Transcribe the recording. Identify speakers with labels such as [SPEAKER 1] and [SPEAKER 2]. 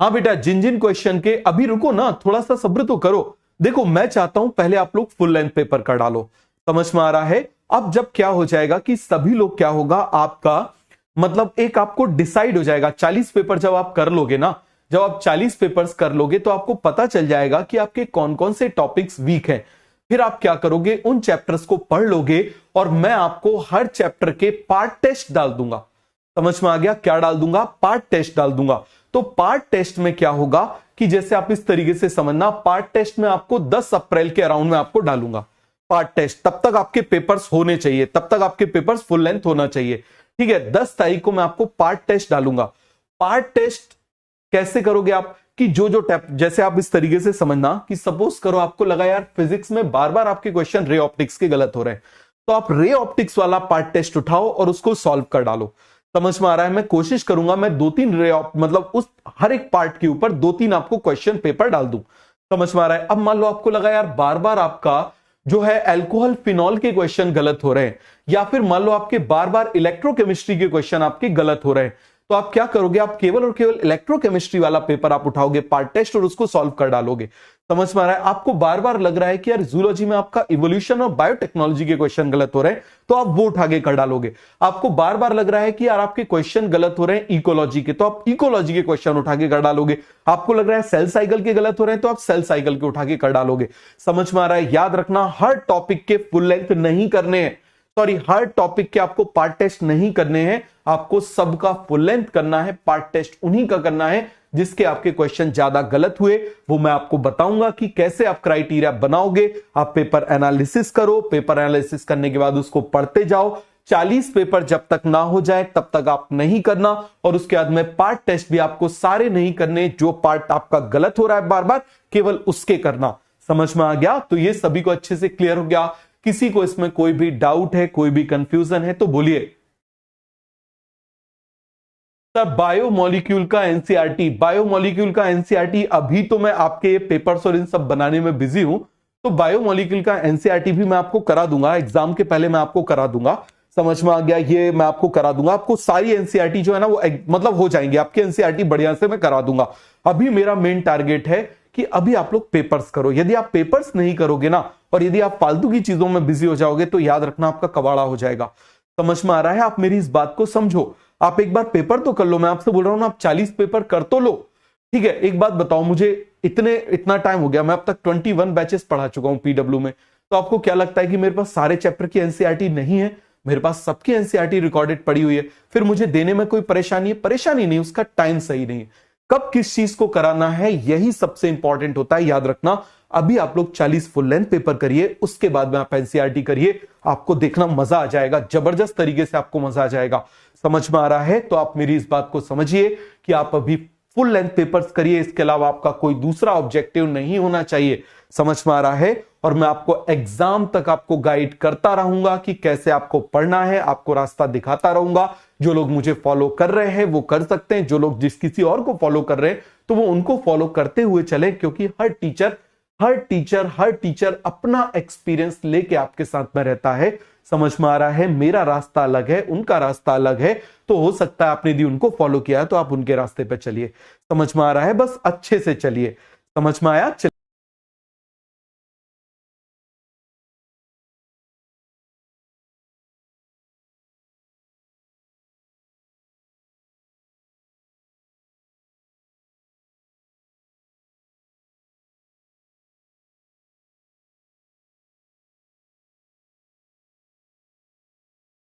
[SPEAKER 1] हाँ बेटा, जिन जिन क्वेश्चन के, अभी रुको ना, थोड़ा सा सब्र तो करो। देखो मैं चाहता हूं पहले आप लोग फुल लेंथ पेपर कर डालो, समझ में आ रहा है। अब जब क्या हो जाएगा कि सभी लोग, क्या होगा आपका मतलब एक आपको डिसाइड हो जाएगा, 40 पेपर जब आप कर लोगे ना, जब आप 40 पेपर्स कर लोगे तो आपको पता चल जाएगा कि आपके कौन कौन से टॉपिक्स वीक हैं। फिर आप क्या करोगे, उन चैप्टर्स को पढ़ लोगे और मैं आपको हर चैप्टर के पार्ट टेस्ट डाल दूंगा। समझ में आ गया? क्या डाल दूंगा? पार्ट टेस्ट डाल दूंगा। तो पार्ट टेस्ट में क्या होगा कि जैसे आप इस तरीके से समझना, पार्ट टेस्ट में आपको 10 अप्रैल के अराउंड में आपको डालूंगा पार्ट टेस्ट। तब तक आपके पेपर्स होने चाहिए, तब तक आपके पेपर्स फुल लेंथ होना चाहिए, ठीक है। 10 तारीख को मैं आपको पार्ट टेस्ट डालूंगा। पार्ट टेस्ट कैसे करोगे आप कि जो जो टैप, जैसे आप इस तरीके से समझना कि सपोज करो आपको लगा यार फिजिक्स में बार बार आपके क्वेश्चन रे ऑप्टिक्स के गलत हो रहे हैं, तो आप रे ऑप्टिक्स वाला पार्ट टेस्ट उठाओ और उसको सॉल्व कर डालो। समझ में आ रहा है? मैं कोशिश करूंगा मैं 2-3 रे मतलब उस हर एक पार्ट के ऊपर 2-3 आपको क्वेश्चन पेपर डाल दूं। समझ में आ रहा है? अब मान लो आपको लगा यार बार बार आपका जो है अल्कोहल फिनॉल के क्वेश्चन गलत हो रहे हैं, या फिर मान लो आपके बार बार इलेक्ट्रोकेमिस्ट्री के क्वेश्चन आपके गलत हो रहे हैं, तो आप क्या करोगे, आप केवल और केवल इलेक्ट्रोकेमिस्ट्री वाला पेपर आप उठाओगे पार्ट टेस्ट और उसको सॉल्व कर डालोगे। समझ में आ रहा है? आपको बार बार लग रहा है कि यार जूलॉजी में आपका इवोल्यूशन और बायोटेक्नोलॉजी के क्वेश्चन गलत हो रहे हैं, तो आप वो उठा के कर डालोगे। आपको बार बार लग रहा है कि यार आपके क्वेश्चन गलत हो रहे हैं इकोलॉजी के, तो आप इकोलॉजी के क्वेश्चन उठा के कर डालोगे। आपको लग रहा है सेल साइकिल के गलत हो रहे हैं, तो आप सेल साइकिल के उठा के कर डालोगे। समझ में आ रहा है? याद रखना, हर टॉपिक के फुल लेंथ नहीं करने हैं, सॉरी हर टॉपिक के आपको पार्ट टेस्ट नहीं करने हैं, आपको सबका फुल लेंथ करना है। पार्ट टेस्ट उन्हीं का करना है जिसके आपके क्वेश्चन ज्यादा गलत हुए। वो मैं आपको बताऊंगा कि कैसे आप क्राइटेरिया बनाओगे। आप पेपर एनालिसिस करो, पेपर एनालिसिस करने के बाद उसको पढ़ते जाओ। 40 पेपर जब तक ना हो जाए तब तक आप नहीं करना, और उसके बाद में पार्ट टेस्ट भी आपको सारे नहीं करने, जो पार्ट आपका गलत हो रहा है बार बार केवल उसके करना। समझ में आ गया? तो ये सभी को अच्छे से क्लियर हो गया? किसी को इसमें कोई भी डाउट है, कोई भी कंफ्यूजन है तो बोलिए। सर बायोमोलिक्यूल का एनसीईआरटी, बायोमोलिक्यूल का एनसीईआरटी अभी तो मैं आपके पेपर्स और इन सब बनाने में बिजी हूं, तो बायोमोलिक्यूल का एनसीईआरटी भी मैं आपको करा दूंगा, एग्जाम के पहले मैं आपको करा दूंगा। समझ में आ गया? ये मैं आपको करा दूंगा। आपको सारी एनसीईआरटी जो है ना वो मतलब हो जाएंगे आपके, एनसीईआरटी बढ़िया से मैं करा दूंगा। अभी मेरा मेन टारगेट है कि अभी आप लोग पेपर्स करो। यदि आप पेपर्स नहीं करोगे ना, और यदि आप फालतू की चीजों में बिजी हो जाओगे, तो याद रखना आपका कबाड़ा हो जाएगा। समझ में आ रहा है? आप मेरी इस बात को समझो। आप एक बार पेपर तो कर लो, मैं आपसे बोल रहा हूं ना, आप 40 पेपर कर तो लो, ठीक है। एक बात बताओ मुझे, इतना टाइम हो गया, मैं अब तक 21 बैचेस पढ़ा चुका हूं पीडब्ल्यू में, तो आपको क्या लगता है कि मेरे पास सारे चैप्टर की एनसीईआरटी नहीं है? मेरे पास सबकी एनसीईआरटी रिकॉर्डेड पड़ी हुई है। फिर मुझे देने में कोई परेशानी है? परेशानी नहीं, उसका टाइम सही नहीं है। कब किस चीज को कराना है यही सबसे इंपॉर्टेंट होता है, याद रखना। अभी आप लोग 40 फुल लेंथ पेपर करिए, उसके बाद में आप एनसीईआरटी करिए, आपको देखना मजा आ जाएगा, जबरदस्त तरीके से आपको मजा आ जाएगा। समझ में आ रहा है? तो आप मेरी इस बात को समझिए कि आप अभी फुल लेंथ पेपर्स करिए, इसके अलावा आपका कोई दूसरा ऑब्जेक्टिव नहीं होना चाहिए। समझ में आ रहा है? और मैं आपको एग्जाम तक आपको गाइड करता रहूंगा कि कैसे आपको पढ़ना है, आपको रास्ता दिखाता रहूंगा। जो लोग मुझे फॉलो कर रहे हैं वो कर सकते हैं, जो लोग जिस किसी और को फॉलो कर रहे हैं तो वो उनको फॉलो करते हुए चले, क्योंकि हर टीचर अपना एक्सपीरियंस लेके आपके साथ में रहता है। समझ में आ रहा है? मेरा रास्ता अलग है, उनका रास्ता अलग है, तो हो सकता है आपने यदि उनको फॉलो किया है तो आप उनके रास्ते पे चलिए। समझ में आ रहा है? बस अच्छे से चलिए। समझ में आया?